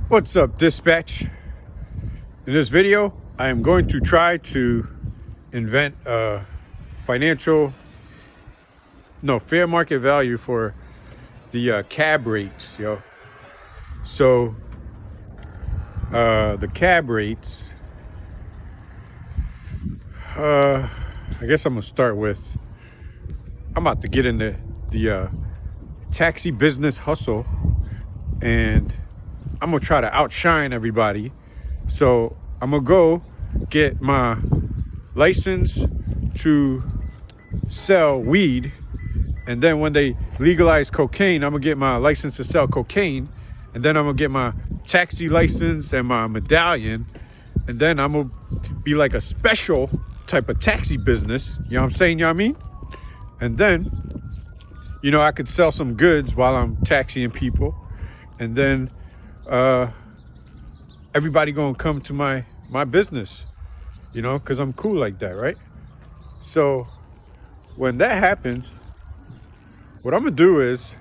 What's up, dispatch? In this video, I am going to try to invent a fair market value for the cab rates, yo. So, the cab rates, I guess I'm gonna start with, I'm about to get into the taxi business hustle, and I'm gonna try to outshine everybody. So I'm gonna go get my license to sell weed, and then when they legalize cocaine, I'm gonna get my license to sell cocaine, and then I'm gonna get my taxi license and my medallion, and then I'm gonna be like a special type of taxi business, you know what I'm saying, you know what I mean? And then, I could sell some goods while I'm taxiing people, and then everybody gonna come to my business, because I'm cool like that, right? So when that happens, what I'm gonna do is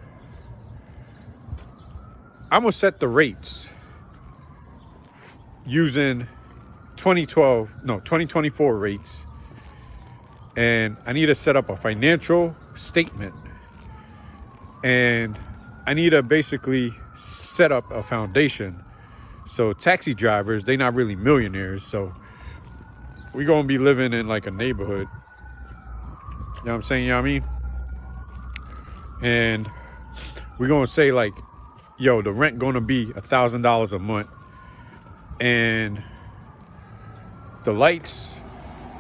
I'm gonna set the rates using 2024 rates, and I need to set up a financial statement, and I need to basically set up a foundation. So taxi drivers, they not really millionaires, so we gonna be living in like a neighborhood. You know what I'm saying? You know what I mean? And we're gonna say like, yo, the rent gonna be $1,000 a month, and the lights,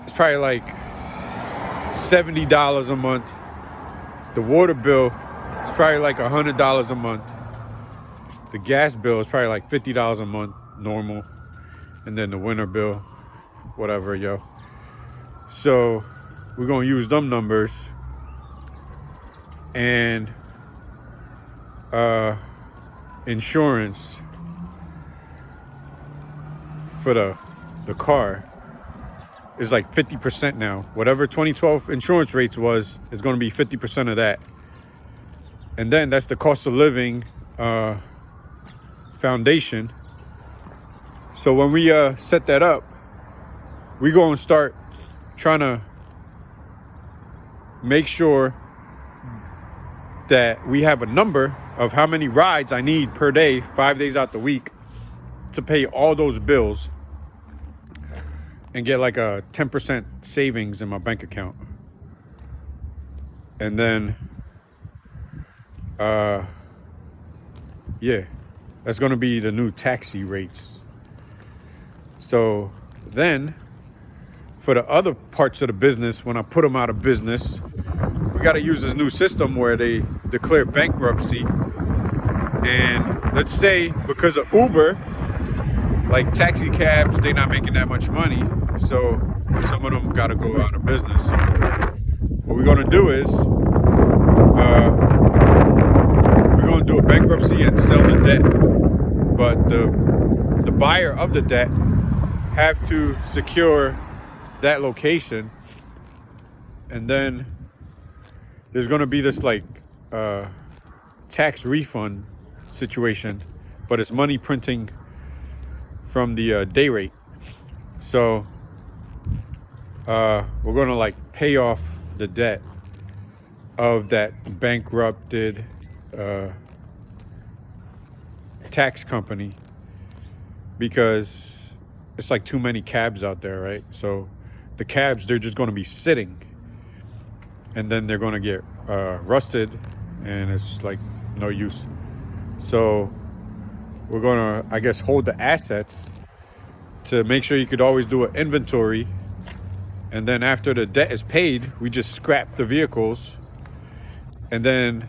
it's probably like $70 a month. The water bill is probably like $100 a month. The gas bill is probably like $50 a month, normal. And then the winter bill, whatever, yo. So we're gonna use them numbers. And insurance for the car is like 50% now. Whatever 2012 insurance rates was, is gonna be 50% of that. And then that's the cost of living foundation. So when we set that up, we going to start trying to make sure that we have a number of how many rides I need per day, 5 days out the week, to pay all those bills and get like a 10% savings in my bank account. And then that's going to be the new taxi rates. So then for the other parts of the business, when I put them out of business, we got to use this new system where they declare bankruptcy. And let's say because of Uber, like taxi cabs, they're not making that much money. So some of them got to go out of business. So what we're going to do is we're going to do a bankruptcy and sell the debt. But the buyer of the debt have to secure that location. And then there's going to be this like tax refund situation, but it's money printing from the day rate. So we're going to like pay off the debt of that bankrupted tax company, because it's like too many cabs out there, right? So the cabs, they're just going to be sitting, and then they're going to get rusted, and it's like no use. So we're going to, I guess, hold the assets to make sure you could always do an inventory, and then after the debt is paid, we just scrap the vehicles. And then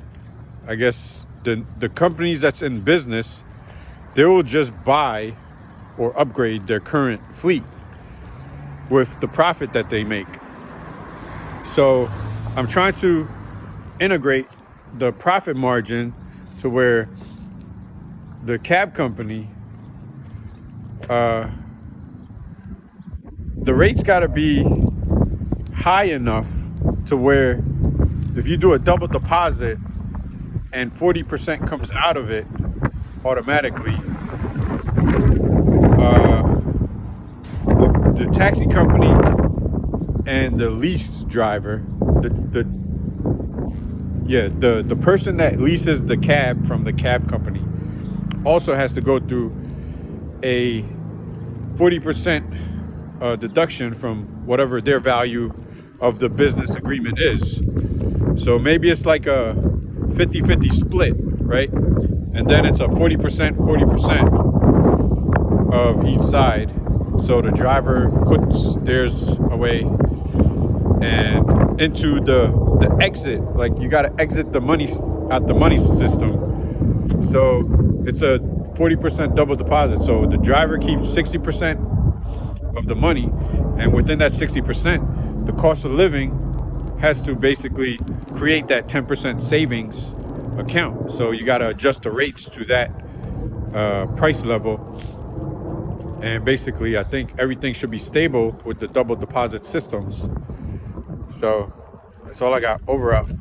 I guess the companies that's in business, they will just buy or upgrade their current fleet with the profit that they make. So I'm trying to integrate the profit margin to where the cab company, the rates got to be high enough to where if you do a double deposit and 40% comes out of it automatically, the taxi company and the lease driver, the person that leases the cab from the cab company also has to go through a 40% deduction from whatever their value of the business agreement is. So maybe it's like a 50-50 split, right? And then it's a 40% of each side. So the driver puts theirs away and into the exit, like you got to exit the money out the money system. So it's a 40% double deposit. So the driver keeps 60% of the money, and within that 60%, the cost of living has to basically create that 10% savings account. So you got to adjust the rates to that price level. And basically, I think everything should be stable with the double deposit systems. So that's all I got. Over out.